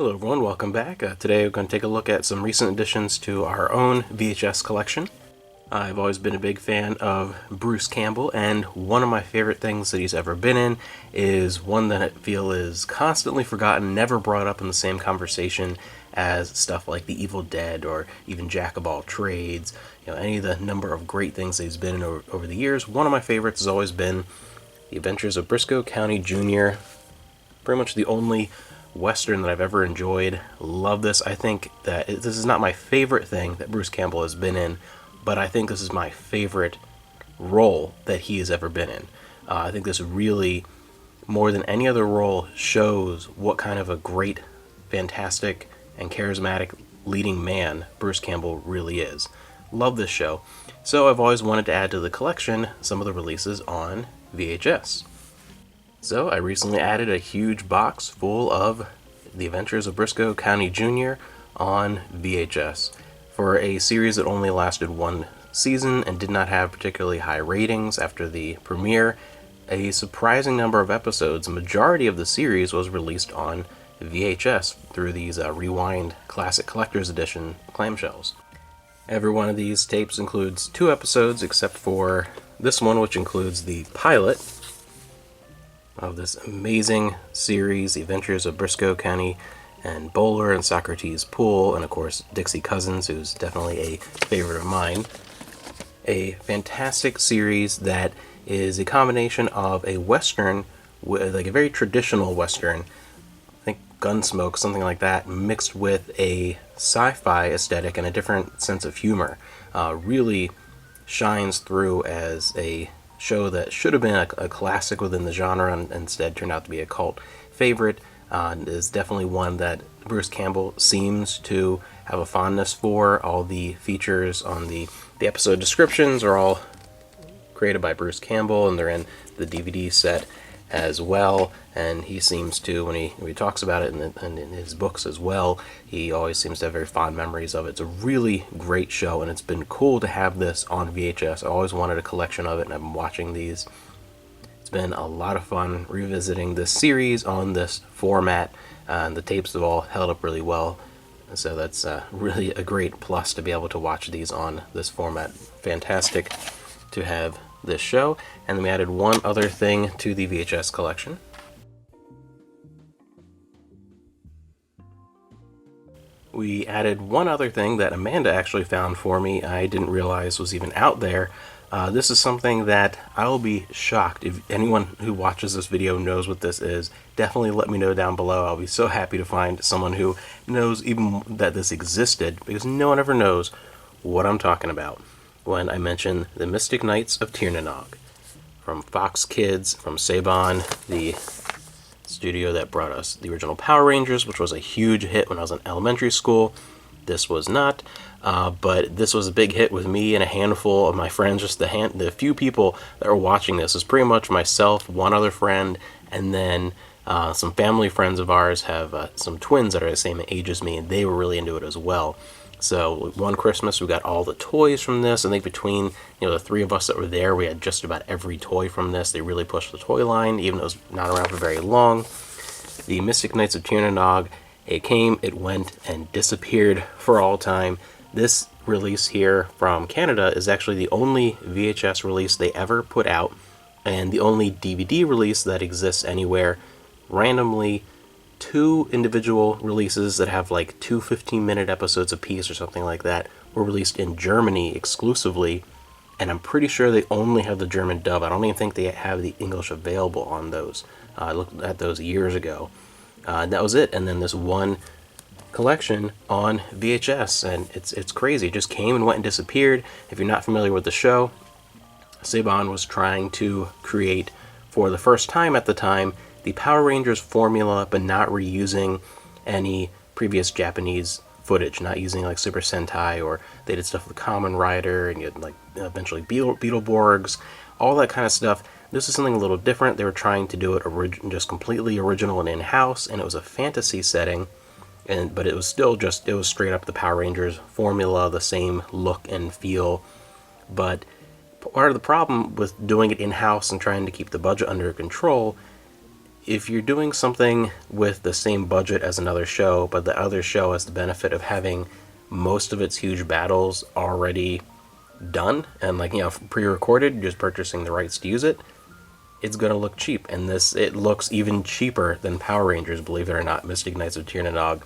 Hello everyone, welcome back. Today we're going to take a look at some recent additions to our own VHS collection. I've always been a big fan of Bruce Campbell, and one of my favorite things that he's ever been in is one that I feel is constantly forgotten, never brought up in the same conversation as stuff like The Evil Dead or even Jack of All Trades. Any of the number of great things that he's been in over the years. One of my favorites has always been The Adventures of Briscoe County Jr. Pretty much the only Western that I've ever enjoyed. Love this. I think that this is not my favorite thing that Bruce Campbell has been in, but I think this is my favorite role that he has ever been in. I think this really, more than any other role, shows what kind of a great, fantastic, and charismatic leading man Bruce Campbell really is. Love this show. So I've always wanted to add to the collection some of the releases on VHS. So I recently added a huge box full of The Adventures of Briscoe County Jr. on VHS. For a series that only lasted one season and did not have particularly high ratings after the premiere, a surprising number of episodes, the majority of the series, was released on VHS through these Rewind Classic Collector's Edition clamshells. Every one of these tapes includes 2 episodes except for this one, which includes the pilot of this amazing series, The Adventures of Briscoe County and Bowler and Socrates Pool, and of course Dixie Cousins, who's definitely a favorite of mine. A fantastic series that is a combination of a Western, like a very traditional Western, I think Gunsmoke, something like that, mixed with a sci-fi aesthetic and a different sense of humor. Really shines through as a show that should have been a classic within the genre and instead turned out to be a cult favorite. Is definitely one that Bruce Campbell seems to have a fondness for. All the features on the episode descriptions are all created by Bruce Campbell, and they're in the DVD set as well. And he seems to, when he talks about it and in his books as well, he always seems to have very fond memories of it. It's a really great show, and it's been cool to have this on VHS. I always wanted a collection of it, and I've been watching these. It's been a lot of fun revisiting this series on this format, and the tapes have all held up really well. So that's really a great plus to be able to watch these on this format. Fantastic to have this show. And then we added one other thing to the VHS collection. We added one other thing that Amanda actually found for me. I didn't realize was even out there. This is something that I will be shocked if anyone who watches this video knows what this is. Definitely let me know down below. I'll be so happy to find someone who knows even that this existed, because no one ever knows what I'm talking about when I mention the Mystic Knights of Tiernanog from Fox Kids, from SABAN, the studio that brought us the original Power Rangers, which was a huge hit when I was in elementary school. This was not, but this was a big hit with me and a handful of my friends. Just the few people that were watching this is pretty much myself, one other friend, and then some family friends of ours have some twins that are the same age as me, and they were really into it as well. So one Christmas we got all the toys from this. I think between the 3 of us that were there, we had just about every toy from this. They really pushed the toy line, even though it was not around for very long. The Mystic Knights of Tiernanog, it came, it went, and disappeared for all time. This release here from Canada is actually the only VHS release they ever put out, and the only DVD release that exists anywhere. Randomly, 2 individual releases that have like 2 15-minute episodes apiece or something like that were released in Germany exclusively, and I'm pretty sure they only have the German dub. I don't even think they have the English available on those. I looked at those years ago. That was it, and then this one collection on VHS, and it's crazy. It just came and went and disappeared. If you're not familiar with the show, SABAN was trying to create, for the first time at the time, the Power Rangers formula, but not reusing any previous Japanese footage, not using like Super Sentai, or they did stuff with Kamen Rider, and you had like eventually Beetleborgs, all that kind of stuff. This is something a little different. They were trying to do it just completely original and in-house, and it was a fantasy setting, but it was still just, it was straight up the Power Rangers formula, the same look and feel. But part of the problem with doing it in-house and trying to keep the budget under control if you're doing something with the same budget as another show, but the other show has the benefit of having most of its huge battles already done and pre-recorded, you're just purchasing the rights to use it, it's gonna look cheap. And it looks even cheaper than Power Rangers, believe it or not. Mystic Knights of Tir na Nog.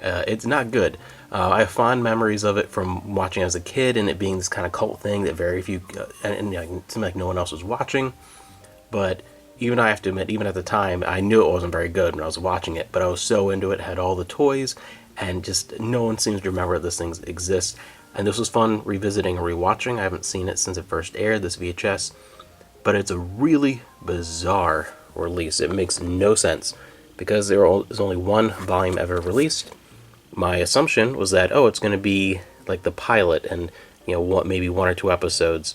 It's not good. I have fond memories of it from watching as a kid, and it being this kind of cult thing that very few and it seemed like no one else was watching. But even I have to admit, even at the time, I knew it wasn't very good when I was watching it. But I was so into it, had all the toys, and just no one seems to remember this thing exists. And this was fun revisiting and rewatching. I haven't seen it since it first aired, this VHS. But it's a really bizarre release. It makes no sense because there is only one volume ever released. My assumption was that, it's going to be like the pilot and, maybe one or two episodes.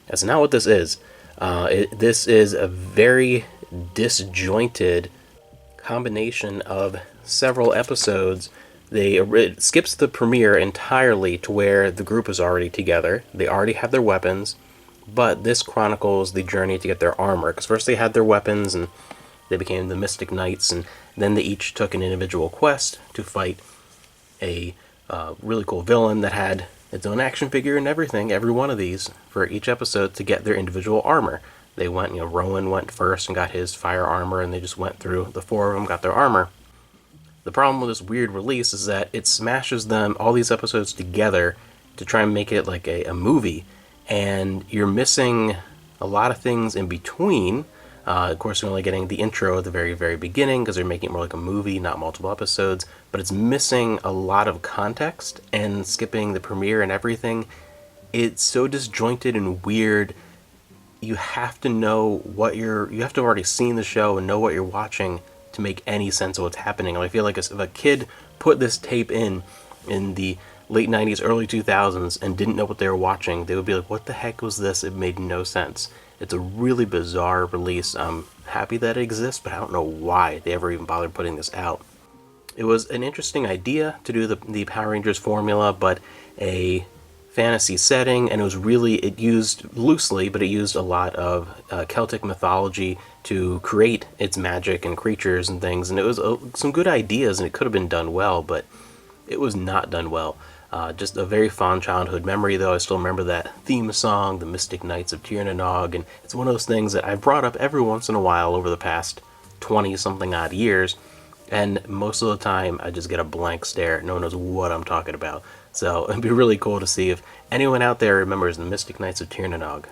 That's not what this is. This is a very disjointed combination of several episodes. It skips the premiere entirely to where the group is already together. They already have their weapons. But this chronicles the journey to get their armor, because first they had their weapons and they became the Mystic Knights, and then they each took an individual quest to fight a really cool villain that had its own action figure and everything, every one of these, for each episode to get their individual armor. They went, Rowan went first and got his fire armor, and they just went through, the four of them got their armor. The problem with this weird release is that it smashes all these episodes together to try and make it like a movie. And you're missing a lot of things in between. Of course, you're only getting the intro at the very, very beginning because they're making it more like a movie, not multiple episodes. But it's missing a lot of context and skipping the premiere and everything. It's so disjointed and weird. You have to know you have to have already seen the show and know what you're watching to make any sense of what's happening. I feel like if a kid put this tape in the late 90s, early 2000s, and didn't know what they were watching, they would be like, what the heck was this? It made no sense. It's a really bizarre release. I'm happy that it exists, but I don't know why they ever even bothered putting this out. It was an interesting idea to do the Power Rangers formula, but a fantasy setting, and it used loosely, but it used a lot of Celtic mythology to create its magic and creatures and things, and it was some good ideas, and it could have been done well, but it was not done well. Just a very fond childhood memory, though. I still remember that theme song, the Mystic Knights of Tir na Nog, and it's one of those things that I've brought up every once in a while over the past 20-something odd years, and most of the time I just get a blank stare. No one knows what I'm talking about. So it'd be really cool to see if anyone out there remembers the Mystic Knights of Tir na Nog.